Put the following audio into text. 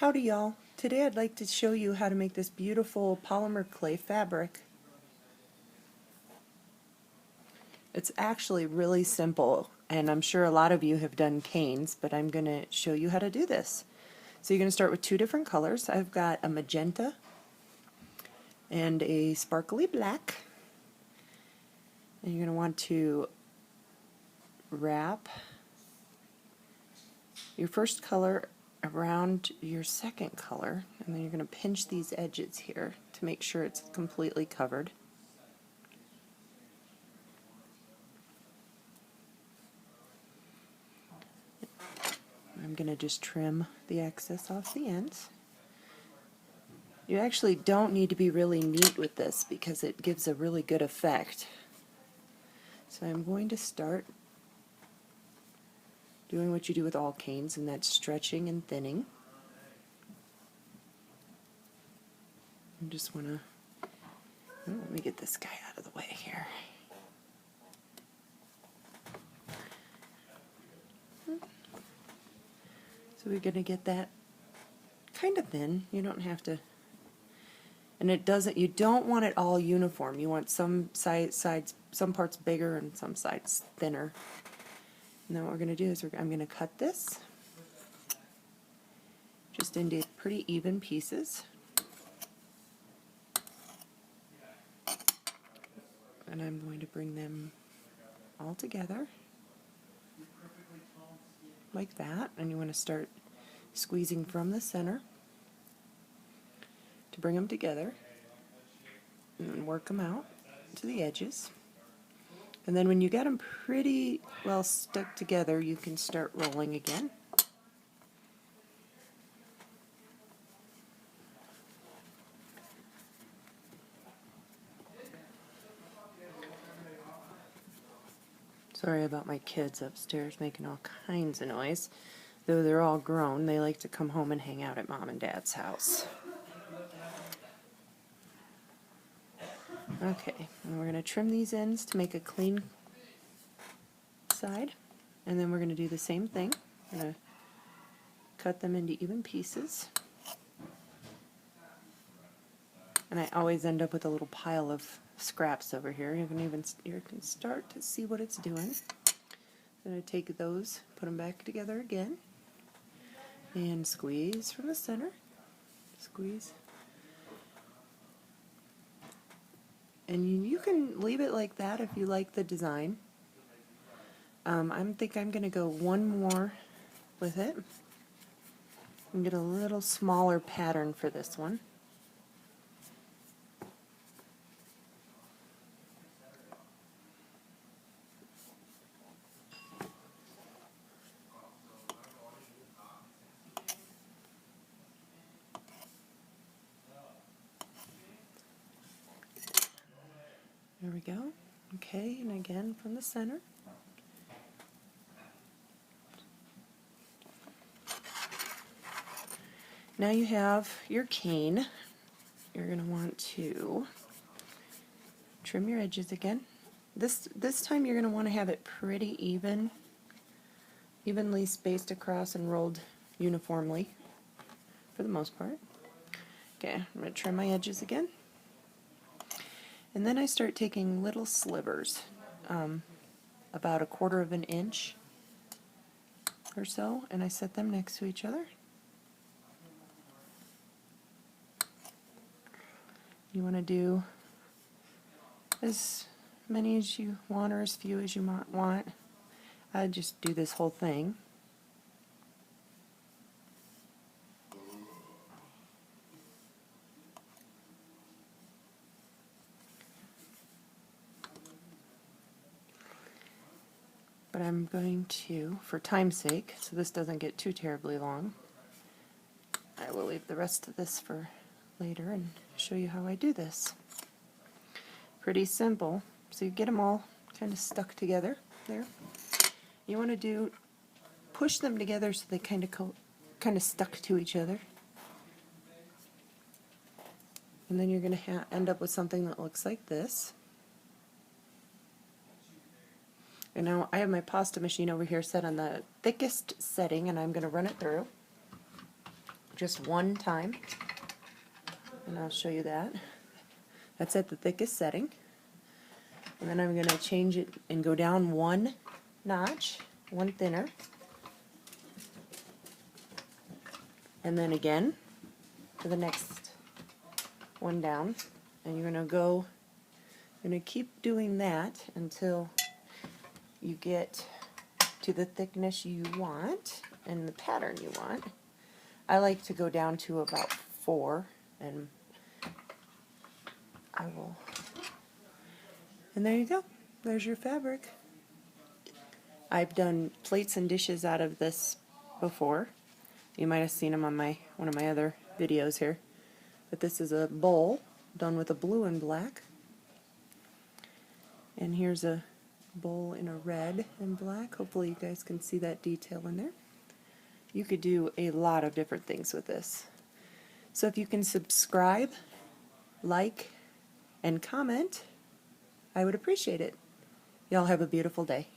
Howdy y'all. Today I'd like to show you how to make this beautiful polymer clay fabric. It's actually really simple, and I'm sure a lot of you have done canes, but I'm going to show you how to do this. So you're going to start with two different colors. I've got a magenta and a sparkly black. And you're going to want to wrap your first color around your second color, and then you're going to pinch these edges here to make sure it's completely covered. I'm going to just trim the excess off the ends. You actually don't need to be really neat with this because it gives a really good effect. So I'm going to start doing what you do with all canes, and that's stretching and thinning. I just want to, let me get this guy out of the way here. So we're going to get that kind of thin. You don't have to, and it doesn't, you don't want it all uniform. You want some sides, some parts bigger and some sides thinner. And then what we're going to do is I'm going to cut this just into pretty even pieces. And I'm going to bring them all together like that, and you want to start squeezing from the center to bring them together and then work them out to the edges. And then when you get them pretty well stuck together, you can start rolling again. Sorry about my kids upstairs making all kinds of noise. Though they're all grown, they like to come home and hang out at Mom and Dad's house. Okay, and we're going to trim these ends to make a clean side. And then we're going to do the same thing. I'm going to cut them into even pieces. And I always end up with a little pile of scraps over here. You can start to see what it's doing. Then I take those, put them back together again, and squeeze from the center. Squeeze. And you can leave it like that if you like the design. I think I'm going to go one more with it and get a little smaller pattern for this one. There we go. Okay, and again from the center. Now you have your cane. You're going to want to trim your edges again. This time you're going to want to have it pretty evenly spaced across and rolled uniformly for the most part. Okay, I'm going to trim my edges again. And then I start taking little slivers, about 1/4 of an inch or so, and I set them next to each other. You want to do as many as you want or as few as you might want. I just do this whole thing. But I'm going to, for time's sake, so this doesn't get too terribly long, I will leave the rest of this for later and show you how I do this. Pretty simple. So you get them all kind of stuck together there. You want to push them together so they kind of stuck to each other. And then you're going to end up with something that looks like this. And now I have my pasta machine over here set on the thickest setting, and I'm going to run it through. just one time, and I'll show you that. That's at the thickest setting. And then I'm going to change it and go down one notch, one thinner. And then again to the next one down. And you're going to keep doing that until you get to the thickness you want and the pattern you want. I like to go down to about 4, and I will. And there you go. There's your fabric. I've done plates and dishes out of this before. You might have seen them on one of my other videos here. But this is a bowl done with a blue and black. And here's a bowl in a red and black. Hopefully you guys can see that detail in there. You could do a lot of different things with this. So if you can subscribe, like, and comment, I would appreciate it. Y'all have a beautiful day.